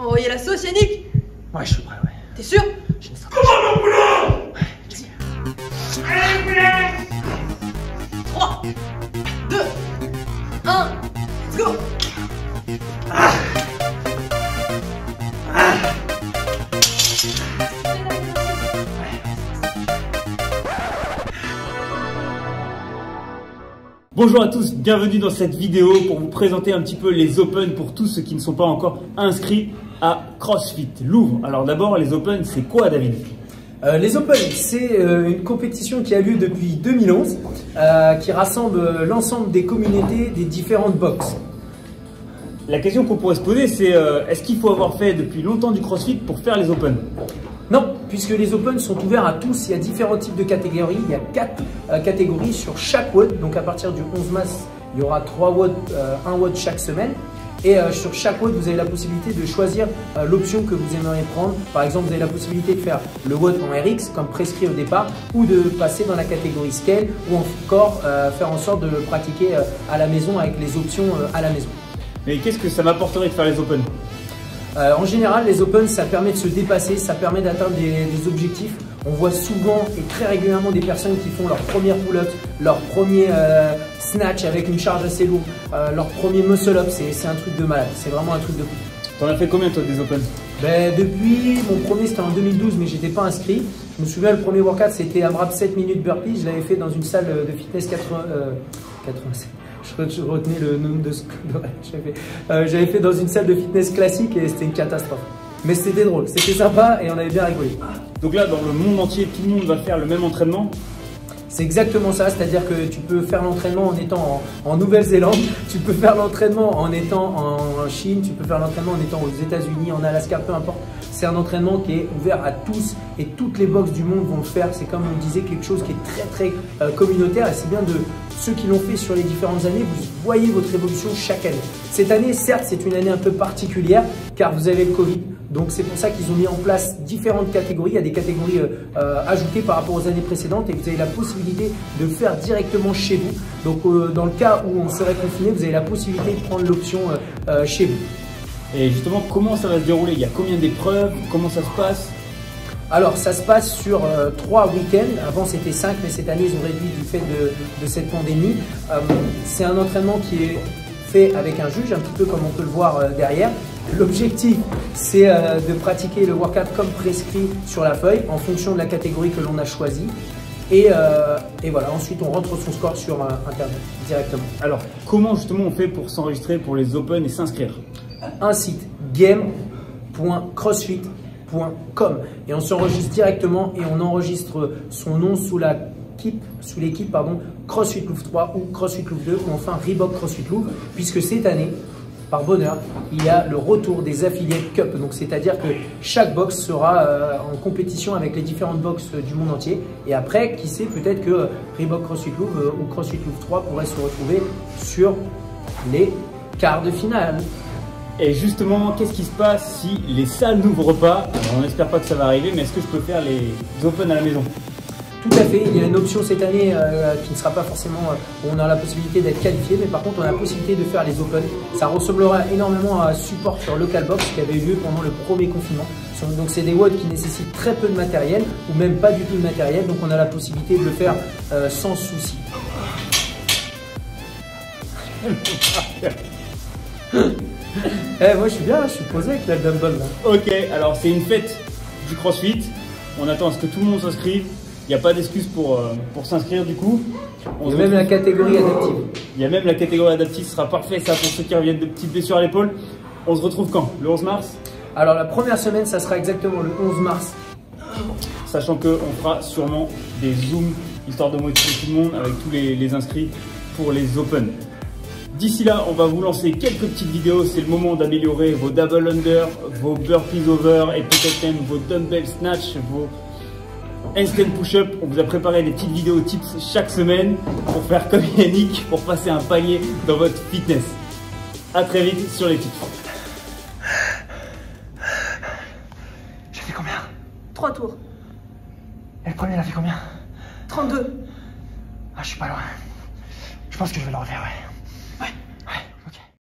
Envoyez la sauce, Yannick. Ouais, je suis prêt, ouais. T'es sûr? J'ai une stratégie. Comment mon boulot? Ouais, Allez, poulet! 3, 2, 1, let's go. Bonjour à tous, bienvenue dans cette vidéo pour vous présenter un petit peu les Open pour tous ceux qui ne sont pas encore inscrits à CrossFit Louvre. Alors d'abord, les Open, c'est quoi, David? Les Open, c'est une compétition qui a lieu depuis 2011, qui rassemble l'ensemble des communautés des différentes boxes. La question qu'on pourrait se poser, c'est est-ce qu'il faut avoir fait depuis longtemps du CrossFit pour faire les Open? Non, puisque les Open sont ouverts à tous, il y a différents types de catégories, il y a 4 catégories sur chaque WOD, donc à partir du 11 mars, il y aura 3 WOD, 1 WOD chaque semaine. Et sur chaque WOD, vous avez la possibilité de choisir l'option que vous aimeriez prendre. Par exemple, vous avez la possibilité de faire le WOD en RX, comme prescrit au départ, ou de passer dans la catégorie Scale, ou encore faire en sorte de le pratiquer à la maison avec les options à la maison. Mais qu'est-ce que ça m'apporterait de faire les Open? En général, les Open, ça permet de se dépasser, ça permet d'atteindre des objectifs. On voit souvent et très régulièrement des personnes qui font leur première pull-up, leur premier snatch avec une charge assez lourde, leur premier muscle-up. C'est un truc de malade, c'est vraiment un truc de fou. T'en as fait combien toi des Open? Depuis, mon premier c'était en 2012, mais j'étais pas inscrit. Je me souviens, le premier workout c'était AMRAP 7 minutes burpees. Je l'avais fait dans une salle de fitness 87. Je retenais le nombre de ce que j'avais fait dans une salle de fitness classique et c'était une catastrophe. Mais c'était drôle, c'était sympa et on avait bien rigolé. Donc là, dans le monde entier, tout le monde va faire le même entraînement? C'est exactement ça, c'est-à-dire que tu peux faire l'entraînement en étant en Nouvelle-Zélande, tu peux faire l'entraînement en étant en Chine, tu peux faire l'entraînement en étant aux États-Unis, en Alaska, peu importe. C'est un entraînement qui est ouvert à tous et toutes les boxes du monde vont le faire. C'est comme on disait, quelque chose qui est très communautaire et c'est bien de ceux qui l'ont fait sur les différentes années, vous voyez votre évolution chaque année. Cette année, certes, c'est une année un peu particulière car vous avez le Covid. Donc c'est pour ça qu'ils ont mis en place différentes catégories. Il y a des catégories ajoutées par rapport aux années précédentes et vous avez la possibilité de le faire directement chez vous. Donc dans le cas où on serait confiné, vous avez la possibilité de prendre l'option chez vous. Et justement, comment ça va se dérouler? Il y a combien d'épreuves? Comment ça se passe? Alors ça se passe sur 3 week-ends, avant c'était 5 mais cette année ils ont réduit du fait de cette pandémie. C'est un entraînement qui est fait avec un juge, un petit peu comme on peut le voir derrière. L'objectif c'est de pratiquer le workout comme prescrit sur la feuille en fonction de la catégorie que l'on a choisie. Et voilà, ensuite on rentre son score sur Internet directement. Alors comment justement on fait pour s'enregistrer pour les Open et s'inscrire? Un site game.crossfit.com et on s'enregistre directement et on enregistre son nom sous l'équipe CrossFit Louvre 3 ou CrossFit Louvre 2 ou enfin Reebok CrossFit Louvre, puisque cette année, par bonheur, il y a le retour des Affiliate Cup. Donc c'est-à-dire que chaque box sera en compétition avec les différentes boxes du monde entier. Et après, qui sait, peut-être que Reebok CrossFit Louvre ou CrossFit Louvre 3 pourraient se retrouver sur les quarts de finale. Et justement, qu'est-ce qui se passe si les salles n'ouvrent pas? Alors, on n'espère pas que ça va arriver, mais est-ce que je peux faire les Open à la maison? Tout à fait, il y a une option cette année qui ne sera pas forcément où on a la possibilité d'être qualifié, mais par contre on a la possibilité de faire les Open. Ça ressemblera énormément à un support sur Localbox qui avait eu lieu pendant le premier confinement. Donc c'est des WOD qui nécessitent très peu de matériel ou même pas du tout de matériel, donc on a la possibilité de le faire sans souci. Moi je suis bien, je suis posé avec la dumbbell là. Ok, alors c'est une fête du CrossFit. On attend à ce que tout le monde s'inscrive. Il n'y a pas d'excuse pour s'inscrire du coup. Il y a même la catégorie adaptive. Il y a même la catégorie adaptive, ce sera parfait ça pour ceux qui reviennent de petites blessures à l'épaule. On se retrouve quand? Le 11 mars? Alors la première semaine, ça sera exactement le 11 mars. Sachant qu'on fera sûrement des zooms, histoire de motiver tout le monde avec tous les inscrits pour les Open. D'ici là, on va vous lancer quelques petites vidéos. C'est le moment d'améliorer vos double under, vos burpees over et peut-être même vos dumbbell snatch, vos handstand push-up. On vous a préparé des petites vidéos tips chaque semaine pour faire comme Yannick, pour passer un palier dans votre fitness. A très vite sur les tips. J'ai fait combien? 3 tours. Et le premier, il a fait combien? 32. Ah, je suis pas loin. Je pense que je vais le refaire, ouais.